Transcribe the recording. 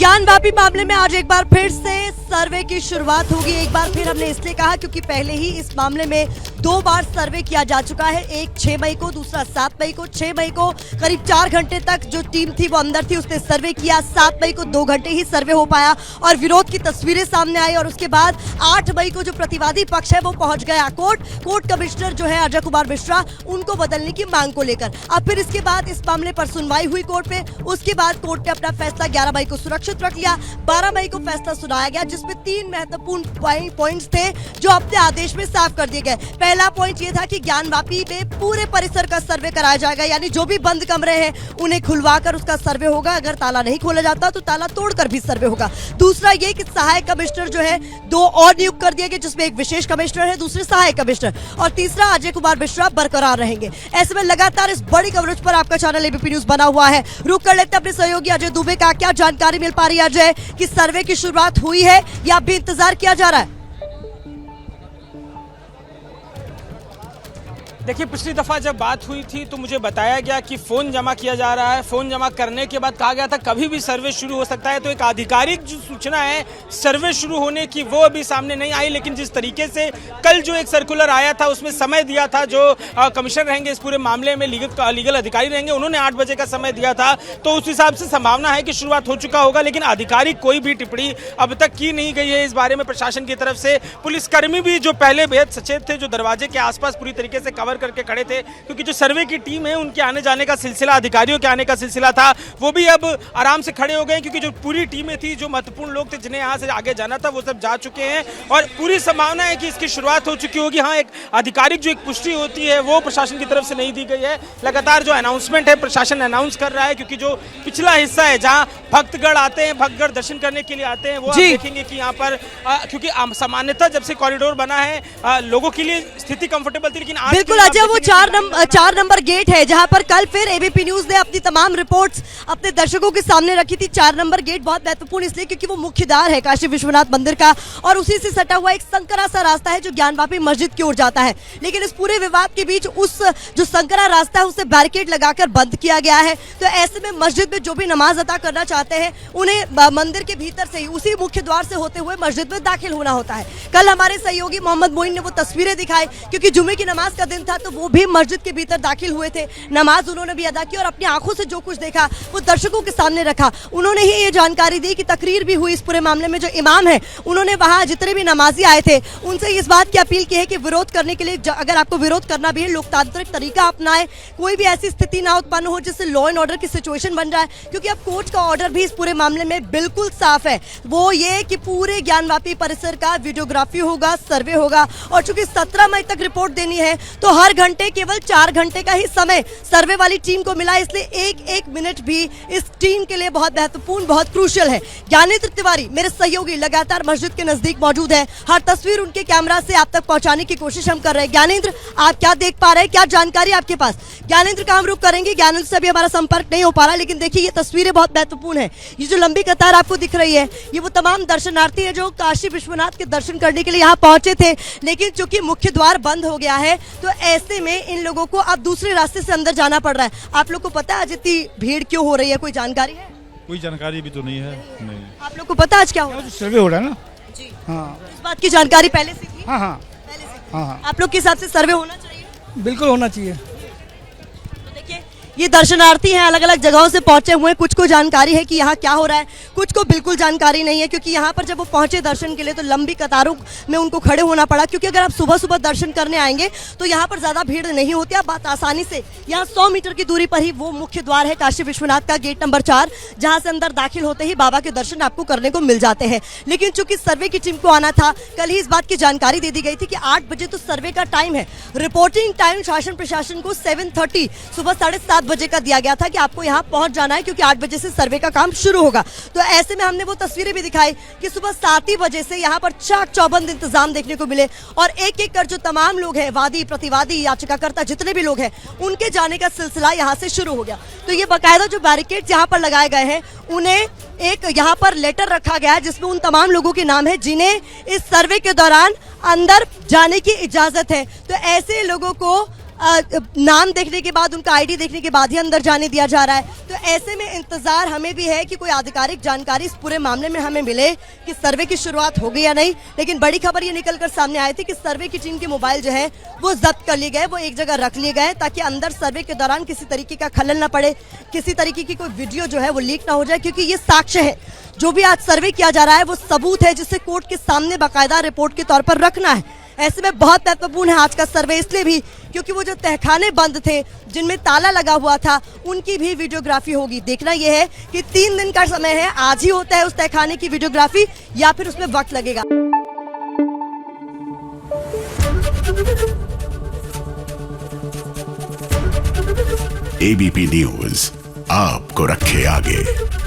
ज्ञानवापी मामले में आज एक बार फिर से सर्वे की शुरुआत होगी। एक बार फिर हमने इसलिए कहा क्योंकि पहले ही इस मामले में 2 बार सर्वे किया जा चुका है, एक 6 मई को, दूसरा 7 मई को। 6 मई को करीब 4 घंटे तक जो टीम थी वो अंदर थी, उसने सर्वे किया। 7 मई को 2 घंटे ही सर्वे हो पाया और विरोध की तस्वीरें सामने आई। और उसके बाद 8 मई को जो प्रतिवादी पक्ष है वो पहुंच गया कोर्ट कमिश्नर जो है अजय कुमार मिश्रा, उनको बदलने की मांग को लेकर। अब फिर इसके बाद इस मामले पर सुनवाई हुई कोर्ट में। उसके बाद कोर्ट ने अपना फैसला 11 मई को सुरक्षित रख लिया। 12 मई को फैसला सुनाया गया जिसमें 3 महत्वपूर्ण पॉइंट्स थे जो अपने आदेश में साफ कर दिए गए। पहला पॉइंट ये था कि ज्ञानवापी में पूरे परिसर का सर्वे कराया जाएगा, यानी जो भी बंद कमरे हैं उन्हें खुलवाकर उसका सर्वे होगा। अगर ताला नहीं खोला जाता तो ताला तोड़कर भी सर्वे होगा। दूसरा ये कि सहायक कमिश्नर जो है 2 और नियुक्त कर दिए गए, जिसमें एक विशेष कमिश्नर है, दूसरे सहायक कमिश्नर, और तीसरा अजय कुमार मिश्रा बरकरार रहेंगे। ऐसे में लगातार इस बड़ी कवरेज पर आपका चैनल एबीपी न्यूज बना हुआ है। रुक कर लेते अपने सहयोगी अजय दुबे का, क्या जानकारी मिल पा रही है अजय कि सर्वे की शुरुआत हुई है या अभी इंतजार किया जा रहा है? देखिए, पिछली दफ़ा जब बात हुई थी तो मुझे बताया गया कि फ़ोन जमा किया जा रहा है। फ़ोन जमा करने के बाद कहा गया था कभी भी सर्वे शुरू हो सकता है। तो एक आधिकारिक जो सूचना है सर्वे शुरू होने की वो अभी सामने नहीं आई। लेकिन जिस तरीके से कल जो एक सर्कुलर आया था उसमें समय दिया था, जो कमिश्नर रहेंगे इस पूरे मामले में, लीगल अधिकारी रहेंगे, उन्होंने 8 बजे का समय दिया था। तो उस हिसाब से संभावना है कि शुरुआत हो चुका होगा। लेकिन आधिकारिक कोई भी टिप्पणी अब तक की नहीं गई है इस बारे में प्रशासन की तरफ से। पुलिसकर्मी भी जो पहले बेहद सचेत थे, जो दरवाजे के आसपास पूरी तरीके से कवर करके खड़े थे, क्योंकि जो सर्वे की टीम है उनके आने जाने का सिलसिला, अधिकारियों के आने का सिलसिला था, वो भी अब आराम से खड़े हो गए। क्योंकि जो पूरी टीमें थी, जो महत्वपूर्ण लोग थे जिन्हें यहाँ से आगे जाना था, वो सब जा चुके हैं और पूरी संभावना है कि इसकी शुरुआत हो चुकी होगी। हाँ, एक आधिकारिक जो एक पुष्टि होती है वो प्रशासन की तरफ से नहीं दी गई है। लगातार जो अनाउंसमेंट है प्रशासन अनाउंस कर रहा है, क्योंकि जो पिछला हिस्सा है जहाँ भक्तगण आते हैं, भक्तगण दर्शन करने के लिए आते हैं, वो आप देखेंगे कि यहाँ पर क्योंकि सामान्यतः जब से कॉरिडोर बना है लोगों के लिए स्थिति कंफर्टेबल थी। लेकिन बिल्कुल अजय, वो 4 नंबर गेट है जहां पर कल फिर एबीपी न्यूज ने अपनी तमाम रिपोर्ट्स अपने दर्शकों के सामने रखी थी। 4 नंबर गेट बहुत महत्वपूर्ण इसलिए क्योंकि वो मुख्य द्वार है काशी विश्वनाथ मंदिर का और उसी से सटा हुआ एक संकरा सा रास्ता है जो ज्ञानवापी मस्जिद की ओर जाता है। लेकिन इस पूरे विवाद के बीच उस जो संकरा रास्ता है उसे बैरिकेड लगाकर बंद किया गया है। तो ऐसे में मस्जिद में जो भी नमाज अदा करना चाहते हैं उन्हें मंदिर के भीतर से ही उसी मुख्य द्वार से होते हुए मस्जिद में दाखिल होना होता है। कल हमारे सहयोगी मोहम्मद मोइन ने वो तस्वीरें दिखाई, क्योंकि जुमे की नमाज का दिन था तो वो भी मस्जिद के भीतर दाखिल हुए थे। नमाज उन्होंने भी अदा की और अपनी आंखों से जो कुछ देखा वो दर्शकों के सामने रखा। उन्होंने ही ये जानकारी दी कि तकरीर भी हुई इस पूरे मामले में। जो इमाम है उन्होंने वहां जितने भी नमाजी आए थे उनसे इस बात की अपील की है कि विरोध करने के लिए, अगर आपको विरोध करना भी है, लोकतांत्रिक तरीका अपनाएं, कोई भी ऐसी स्थिति ना उत्पन्न हो जिससे लॉ एंड ऑर्डर की सिचुएशन बन जाए। क्योंकि अब कोर्ट का ऑर्डर भी इस पूरे मामले में बिल्कुल साफ है, वो ये कि पूरे ज्ञानवापी परिसर का वीडियोग्राफी होगा, सर्वे होगा। और चूंकि 17 मई तक रिपोर्ट देनी है तो हर घंटे केवल 4 घंटे का ही समय सर्वे वाली टीम को मिला, इसलिए एक मिनट भी इस टीम के लिए बहुत महत्वपूर्ण, बहुत क्रूशियल है। ज्ञानेंद्र तिवारी मेरे सहयोगी लगातार मस्जिद के नजदीक मौजूद है। हर तस्वीर उनके कैमरा से आप तक पहुंचाने की कोशिश हम कर रहे हैं। ज्ञानेंद्र, आप क्या देख पा रहे हैं, क्या जानकारी आपके पास? ज्ञानेंद्र का हम रुख करेंगे, ज्ञानेंद्र से अभी हमारा संपर्क नहीं हो पा रहा, लेकिन देखिए ये तस्वीरें बहुत महत्वपूर्ण है। ये जो लंबी कतार आपको दिख रही है ये वो तमाम दर्शनार्थी है जो काशी विश्वनाथ के दर्शन करने के लिए यहाँ पहुंचे थे। लेकिन चूंकि मुख्य द्वार बंद हो गया है तो ऐसे में इन लोगों को अब दूसरे रास्ते से अंदर जाना पड़ रहा है। आप लोग को पता है आज इतनी भीड़ क्यों हो रही है, कोई जानकारी है? कोई जानकारी भी तो नहीं है। नहीं। आप लोग को पता आज क्या हो रहा है? सर्वे हो रहा है ना जी। हाँ, इस बात की जानकारी पहले से थी? हाँ हाँ पहले से थी। हाँ। आप लोग के हिसाब से सर्वे होना चाहिए? बिल्कुल होना चाहिए। तो देखिए ये दर्शनार्थी हैं, अलग अलग जगहों से पहुंचे हुए हैं। कुछ को जानकारी है कि यहाँ क्या हो रहा है, कुछ को बिल्कुल जानकारी नहीं है। क्योंकि यहाँ पर जब वो पहुंचे दर्शन के लिए तो लंबी कतारों में उनको खड़े होना पड़ा। क्योंकि अगर आप सुबह सुबह दर्शन करने आएंगे तो यहाँ पर ज्यादा भीड़ नहीं होती, आप बात आसानी से यहाँ 100 मीटर की दूरी पर ही वो मुख्य द्वार है काशी विश्वनाथ का, गेट नंबर 4, जहाँ से अंदर दाखिल होते ही बाबा के दर्शन आपको करने को मिल जाते हैं। लेकिन चूंकि सर्वे की टीम को आना था, कल ही इस बात की जानकारी दे दी गई थी कि 8 बजे तो सर्वे का टाइम है। रिपोर्टिंग टाइम शासन प्रशासन को 7:30 सुबह 7:30 बजे का दिया गया था कि आपको यहाँ पहुंच जाना है, क्योंकि 8 बजे से सर्वे का काम शुरू होगा। तो ऐसे में हमने वो तस्वीरें भी दिखाई कि सुबह 7 ही बजे से यहाँ पर चाक चौबंद इंतजाम देखने को मिले और एक एक कर जो तमाम लोग हैं, वादी प्रतिवादी याचिकाकर्ता जितने भी लोग हैं, उनके जाने का सिलसिला यहाँ से शुरू हो गया। तो ये बाकायदा जो बैरिकेड यहाँ पर लगाए गए हैं उन्हें एक यहाँ पर लेटर रखा गया है जिसमें उन तमाम लोगों के नाम है जिन्हें इस सर्वे के दौरान अंदर जाने की इजाजत है। तो ऐसे लोगों को नाम देखने के बाद, उनका आईडी देखने के बाद ही अंदर जाने दिया जा रहा है। तो ऐसे में इंतजार हमें भी है कि कोई आधिकारिक जानकारी इस पूरे मामले में हमें मिले कि सर्वे की शुरुआत हो गई या नहीं। लेकिन बड़ी खबर ये निकल कर सामने आई थी कि सर्वे की टीम के मोबाइल जो है वो जब्त कर लिए गए, वो एक जगह रख लिए गए ताकि अंदर सर्वे के दौरान किसी तरीके का खलल ना पड़े, किसी तरीके की कोई वीडियो जो है वो लीक ना हो जाए, क्योंकि ये साक्ष्य है। जो भी आज सर्वे किया जा रहा है वो सबूत है जिसे कोर्ट के सामने बाकायदा रिपोर्ट के तौर पर रखना है। ऐसे में बहुत महत्वपूर्ण है आज का सर्वे, इसलिए भी क्योंकि वो जो तहखाने बंद थे जिनमें ताला लगा हुआ था उनकी भी वीडियोग्राफी होगी। देखना यह है कि 3 दिन का समय है, आज ही होता है उस तहखाने की वीडियोग्राफी या फिर उसमें वक्त लगेगा। एबीपी न्यूज आपको रखे आगे।